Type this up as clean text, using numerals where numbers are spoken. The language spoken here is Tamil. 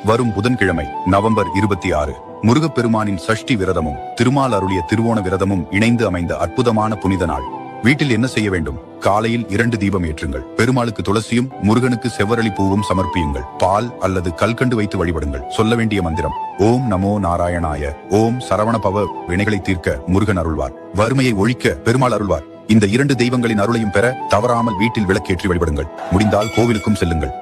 வரும் புதன்கிழமை நவம்பர் 26 முருகப்பெருமானின் சஷ்டி விரதமும் திருமால் அருளிய திருவோண விரதமும் இணைந்து அமைந்த அற்புதமான புனித நாள். வீட்டில் என்ன செய்ய வேண்டும்? காலையில் 2 தீபம் ஏற்றுங்கள். பெருமாளுக்கு துளசியும் முருகனுக்கு செவ்வரளி பூவும் சமர்ப்பியுங்கள். பால் அல்லது கல்கண்டு வைத்து வழிபடுங்கள். சொல்ல வேண்டிய மந்திரம்: ஓம் நமோ நாராயணாய. ஓம் சரவண பவ. வினைகளை தீர்க்க முருகன் அருள்வார். வறுமையை ஒழிக்க பெருமாள் அருள்வார். இந்த 2 தெய்வங்களின் அருளையும் பெற தவறாமல் வீட்டில் விளக்கேற்றி வழிபடுங்கள். முடிந்தால் கோவிலுக்கும் செல்லுங்கள்.